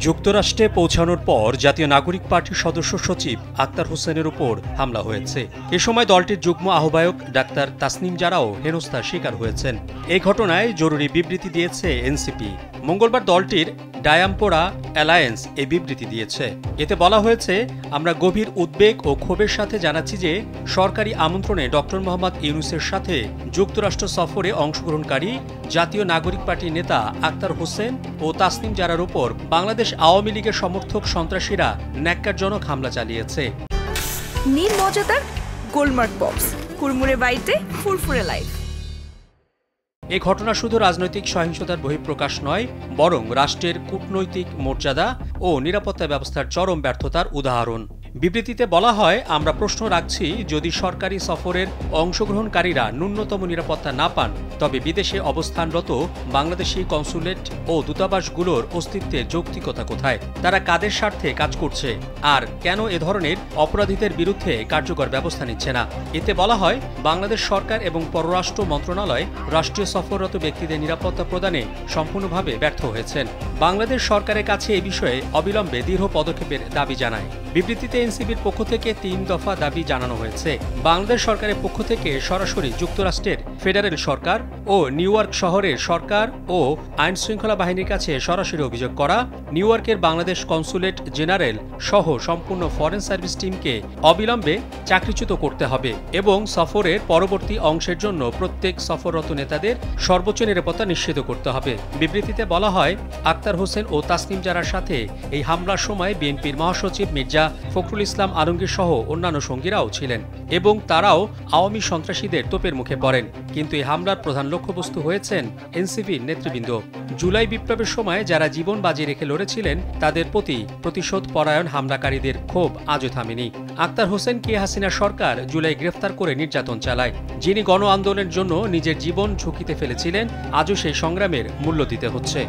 যুক্তরাষ্ট্রে পৌঁছানোর পর জাতীয় নাগরিক পার্টির সদস্য সচিব আক্তার হোসেনের উপর হামলা হয়েছে। এ সময় দলটির যুগ্ম আহ্বায়ক ডাক্তার তাসনিম জারাও হেনস্থার শিকার হয়েছেন। এই ঘটনায় জরুরি বিবৃতি দিয়েছে এনসিপি। মঙ্গলবার দলটির ডায়াম্পোরা অ্যালায়েন্স এই বিবৃতি দিয়েছে। এতে বলা হয়েছে, আমরা গভীর উদ্বেগ ও ক্ষোভের সাথে জানাচ্ছি যে সরকারি আমন্ত্রণে ডক্টর মোহাম্মদ ইউনূসের সাথে যুক্তরাষ্ট্র সফরে অংশগ্রহণকারী জাতীয় নাগরিক পার্টির নেতা আক্তার হোসেন ও তাসনিম জারার উপর বাংলাদেশ আওয়ামী লীগের সমর্থক সন্ত্রাসীরা ন্যাক্কারজনক হামলা চালিয়েছে। নীল মজাদার গোলমার্ক বক্স, কুরমুরে বাইতে ফুরফুরে লাইফ। এই ঘটনা শুধু রাজনৈতিক সহিংসতার বহিঃপ্রকাশ নয়, বরং রাষ্ট্রের কূটনৈতিক মর্যাদা ও নিরাপত্তা ব্যবস্থার চরম ব্যর্থতার উদাহরণ। বিবৃতিতে বলা হয়, আমরা প্রশ্ন রাখছি, যদি সরকারি সফরের অংশগ্রহণকারীরা ন্যূনতম নিরাপত্তা না পান, তবে বিদেশে অবস্থানরত বাংলাদেশি কনস্যুলেট ও দূতাবাসগুলোর অস্তিত্বের যৌক্তিকতা কোথায়? তারা কাদের স্বার্থে কাজ করছে আর কেন এ ধরনের অপরাধীদের বিরুদ্ধে কার্যকর ব্যবস্থা নিচ্ছে না? এতে বলা হয়, বাংলাদেশ সরকার এবং পররাষ্ট্র মন্ত্রণালয় রাষ্ট্রীয় সফররত ব্যক্তিদের নিরাপত্তা প্রদানে সম্পূর্ণভাবে ব্যর্থ হয়েছেন। বাংলাদেশ সরকারের কাছে এ বিষয়ে অবিলম্বে দৃঢ় পদক্ষেপের দাবি জানায়। বিবৃতিতে এনসিপির পক্ষ থেকে ৩ দফা দাবি জানানো হয়েছে। বাংলাদেশ সরকারের পক্ষ থেকে সরাসরি যুক্তরাষ্ট্রের ফেডারেল সরকার ও নিউ ইয়র্ক শহরের সরকার ও আইন শৃঙ্খলা বাহিনীর কাছে সরাসরি অভিযোগ করা, নিউ ইয়র্কের বাংলাদেশ কনস্যুলেট জেনারেল সহ সম্পূর্ণ ফরেন সার্ভিস টিমকে অবিলম্বে চাকরিচ্যুত করতে হবে এবং সফরের পরবর্তী অংশের জন্য প্রত্যেক সফররত নেতাদের সর্বোচ্চ নিরাপত্তা নিশ্চিত করতে হবে। বিবৃতিতে বলা হয়, আক্তার হোসেন ও তাসনিম জারার সাথে এই হামলার সময় বিএনপির মহাসচিব মির্জা ফখরুল ইসলাম আলমগীর সহ অন্যান্য সঙ্গীরাও ছিলেন এবং তারাও আওয়ামী সন্ত্রাসীদের তোপের মুখে পড়েন। কিন্তু এই হামলার প্রধান লক্ষ্যবস্তু হয়েছেন এনসিপির নেতৃবৃন্দ। জুলাই বিপ্লবের সময় যারা জীবন বাজি রেখে লড়েছিলেন, তাদের প্রতি প্রতিশোধ পরায়ণ হামলাকারীদের ক্ষোভ আজও থামেনি। আক্তার হোসেনকে হাসিনা সরকার জুলাই গ্রেফতার করে নির্যাতন চালায়। যিনি গণ আন্দোলনের জন্য নিজের জীবন ঝুঁকিতে ফেলেছিলেন, আজও সেই সংগ্রামের মূল্য দিতে হচ্ছে।